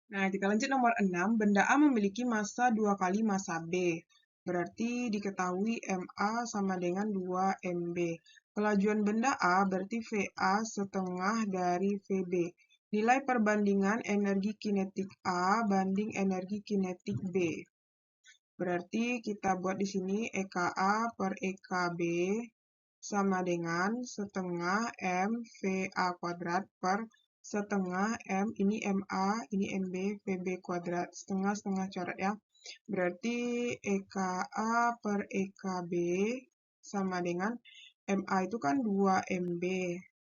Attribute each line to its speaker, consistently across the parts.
Speaker 1: Nah, kita lanjut nomor 6. Benda A memiliki massa 2 kali massa B. Berarti diketahui MA sama dengan 2MB. Kelajuan benda A berarti VA setengah dari VB. Nilai perbandingan energi kinetik A banding energi kinetik B. Berarti kita buat di sini EKA per EKB sama dengan setengah M VA kuadrat per setengah M, ini MA, ini MB, VB kuadrat, setengah-setengah coret ya. Berarti EKA per EKB sama dengan MA itu kan 2MB,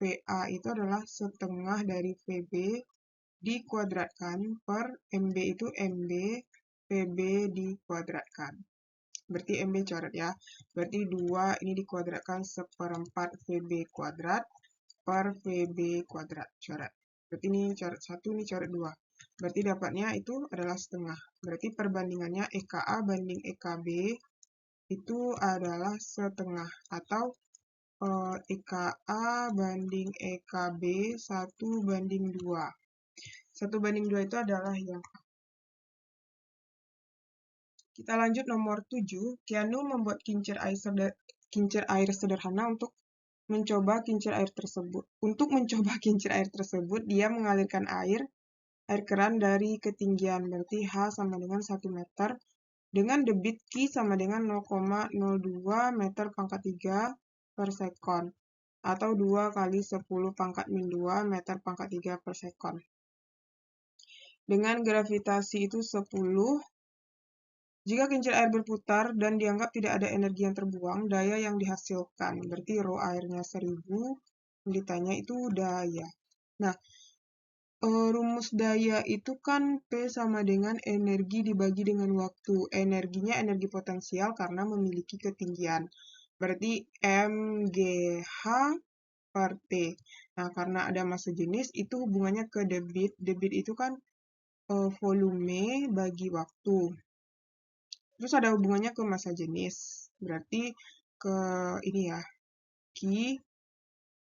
Speaker 1: VA itu adalah setengah dari VB dikuadratkan per MB itu MB, VB dikuadratkan. Berarti MB coret ya. Berarti 2 ini dikuadratkan seperempat VB kuadrat per VB kuadrat. Coret. Berarti ini coret 1, ini coret 2. Berarti dapatnya itu adalah setengah. Berarti perbandingannya EKA banding EKB itu adalah setengah. Atau EKA banding EKB 1 banding 2. 1 banding 2 itu adalah yang Kita lanjut nomor 7. Keanu membuat kincir air sederhana untuk mencoba kincir air tersebut. Untuk mencoba kincir air tersebut, dia mengalirkan air keran dari ketinggian, berarti H sama dengan 1 meter, dengan debit Q sama dengan 0,02 meter pangkat 3 per sekon, atau 2 kali 10 pangkat min 2 meter pangkat 3 per sekon. Dengan gravitasi itu 10, jika kincir air berputar dan dianggap tidak ada energi yang terbuang, daya yang dihasilkan, berarti rho airnya 1000, yang ditanya itu daya. Nah, rumus daya itu kan P sama dengan energi dibagi dengan waktu. Energinya energi potensial karena memiliki ketinggian. Berarti MGH per T. Nah, karena ada massa jenis, itu hubungannya ke debit. Debit itu kan volume bagi waktu. Terus ada hubungannya ke massa jenis. Berarti ke ini ya, Q.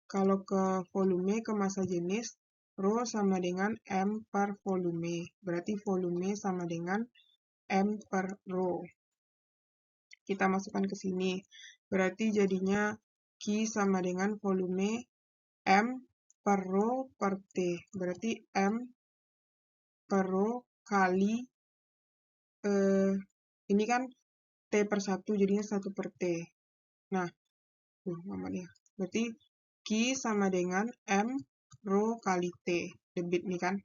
Speaker 1: Kalau ke volume, ke massa jenis, rho sama dengan M per volume. Berarti volume sama dengan M per rho. Kita masukkan ke sini. Berarti jadinya Q sama dengan volume M per rho per T. Berarti M per rho kali ini kan T per 1, jadinya 1 per T. Nah, namanya. Berarti Q sama dengan M rho kali T. Debit nih kan.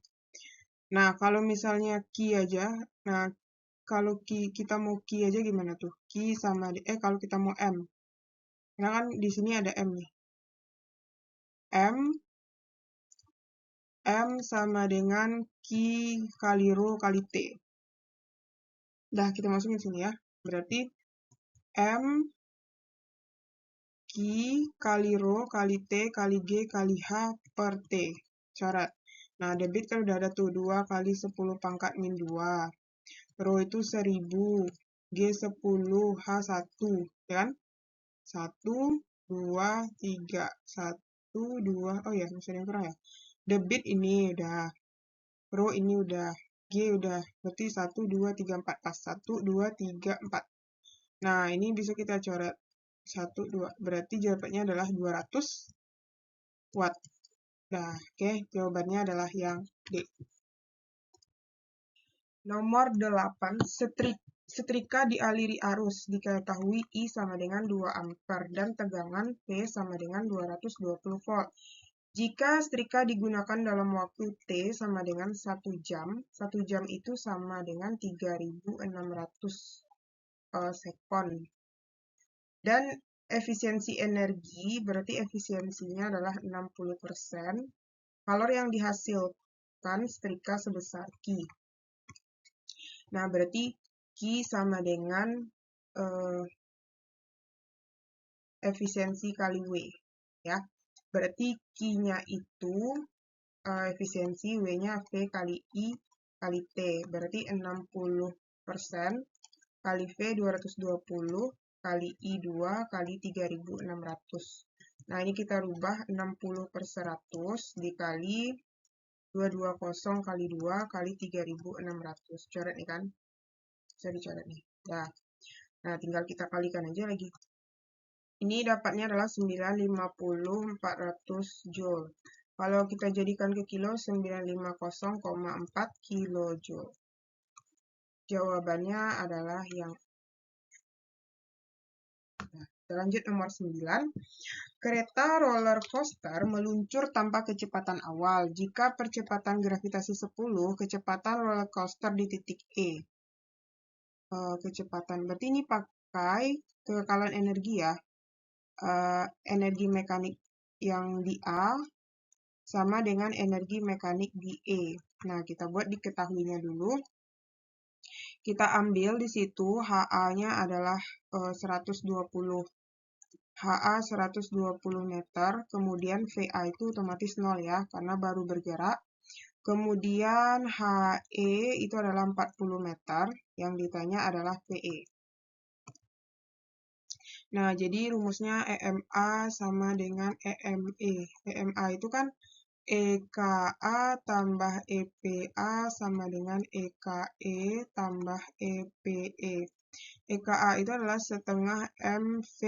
Speaker 1: Nah, kalau misalnya Q aja, nah kalau kita mau Q aja gimana tuh? Q sama, kalau kita mau M. Nah kan di sini ada M nih. M sama dengan Q kali rho kali T. Dah, kita masukin sini ya. Berarti M Q kali rho kali T kali G kali H per T. Coret. Nah, debit kan udah ada tuh 2 kali 10 pangkat min 2. Rho itu 1000. G 10, H 1. Ya kan? 1, 2, 3. 1, 2. Oh ya, masih ada yang kurang ya. Debit ini udah. Rho ini udah. G udah. Berarti 1, 2, 3, 4. Pas. 1, 2, 3, 4. Nah, ini bisa kita coret. 1, 2. Berarti jawabannya adalah 200 watt. Nah, oke. Jawabannya adalah yang D. Nomor 8. Setrika dialiri arus. Diketahui I sama dengan 2 ampere dan tegangan P sama dengan 220 volt. Jika setrika digunakan dalam waktu T sama dengan 1 jam, 1 jam itu sama dengan 3600 sekon. Dan efisiensi energi, berarti efisiensinya adalah 60%. Kalor yang dihasilkan setrika sebesar Q. Nah, berarti Q sama dengan efisiensi kali W. Ya. Berarti Q-nya itu efisiensi, W-nya V kali I kali T. Berarti 60% kali V 220 kali I 2 kali 3600. Nah, ini kita rubah 60 per 100 dikali 220 kali 2 kali 3.600. Coret nih kan? Bisa dicoret nih. Nah, tinggal kita kalikan aja lagi. Ini dapatnya adalah 950.400 Joule. Kalau kita jadikan ke kilo, 950,4 kilojoule. Jawabannya adalah yang... Nah, kita lanjut nomor 9. Kereta roller coaster meluncur tanpa kecepatan awal. Jika percepatan gravitasi 10, kecepatan roller coaster di titik E. Kecepatan, berarti ini pakai kekekalan energi ya. Energi mekanik yang di A sama dengan energi mekanik di E. Nah, kita buat diketahuinya dulu. Kita ambil di situ HA-nya adalah 120. HA 120 meter, kemudian VA itu otomatis 0 ya, karena baru bergerak. Kemudian HE itu adalah 40 meter, yang ditanya adalah VE. Nah, jadi rumusnya EMA sama dengan EME. EMA itu kan EKA tambah EPA sama dengan EKE tambah EPE. EKA itu adalah setengah MV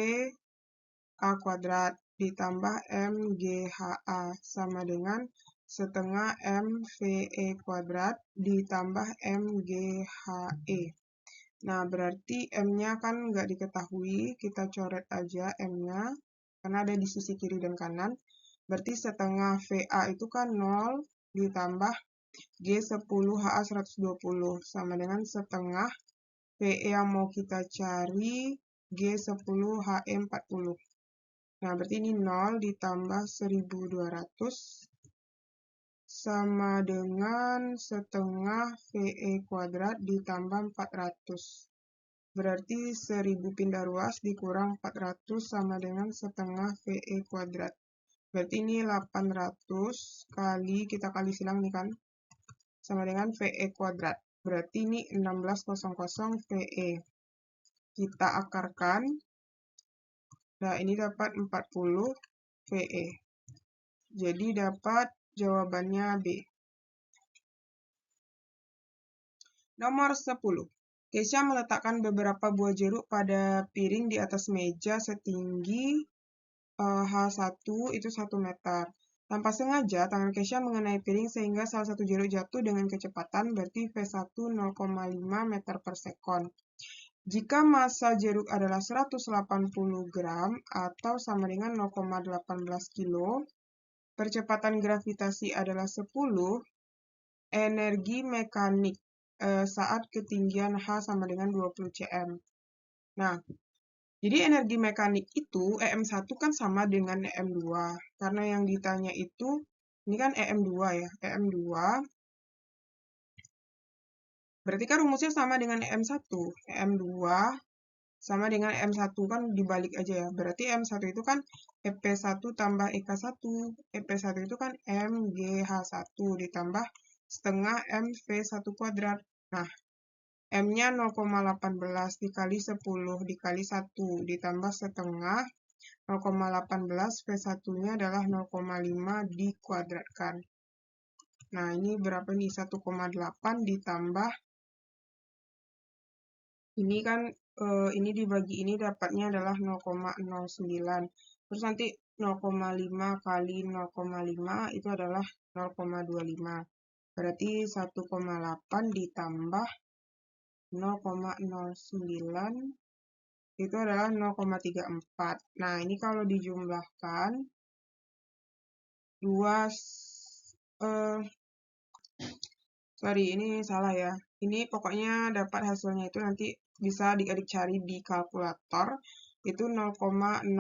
Speaker 1: A kuadrat ditambah MGHA sama dengan setengah MVE kuadrat ditambah MGHE. Nah, berarti M-nya kan nggak diketahui, kita coret aja M-nya, karena ada di sisi kiri dan kanan. Berarti setengah VA itu kan 0 ditambah G10HA 120 sama dengan setengah VE yang mau kita cari G10HE 40. Nah, berarti ini 0 ditambah 1.200 sama dengan setengah VE kuadrat ditambah 400. Berarti 1.000 pindah ruas dikurang 400 sama dengan setengah VE kuadrat. Berarti ini 800 kali, kita kali silang nih kan, sama dengan VE kuadrat. Berarti ini 1600 VE. Kita akarkan. Nah, ini dapat 40 VE. Jadi dapat jawabannya B. Nomor 10. Kesha meletakkan beberapa buah jeruk pada piring di atas meja setinggi H1 itu 1 meter. Tanpa sengaja, tangan Kesha mengenai piring sehingga salah satu jeruk jatuh dengan kecepatan, berarti V1 0,5 meter per sekon. Jika massa jeruk adalah 180 gram atau sama dengan 0,18 kilo, percepatan gravitasi adalah 10, energi mekanik saat ketinggian H sama dengan 20 cm. Nah, jadi energi mekanik itu EM1 kan sama dengan EM2. Karena yang ditanya itu, ini kan EM2 ya, EM2. Berarti kan rumusnya sama dengan EM1. EM2 sama dengan EM1 kan dibalik aja ya. Berarti EM1 itu kan EP1 tambah EK1. EP1 itu kan MGH1 ditambah setengah MV1 kuadrat. Nah, M-nya 0,18 dikali 10 dikali 1 ditambah setengah 0,18 V1-nya adalah 0,5 dikuadratkan. Nah, ini berapa nih? 1,8 ditambah ini kan ini dibagi ini dapatnya adalah 0,09. Terus nanti 0,5 kali 0,5 itu adalah 0,25. Berarti 1,8 ditambah 0,09 itu adalah 0,34. Nah, ini kalau dijumlahkan sorry, ini salah ya. Ini pokoknya dapat hasilnya itu nanti bisa adik-adik cari di kalkulator. Itu 0,0225.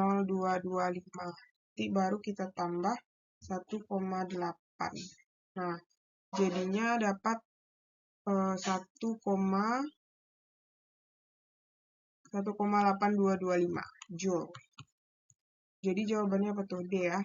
Speaker 1: Nanti baru kita tambah 1,8. Nah, jadinya dapat 1,8225 Joule. Jadi jawabannya apa tuh? D ya.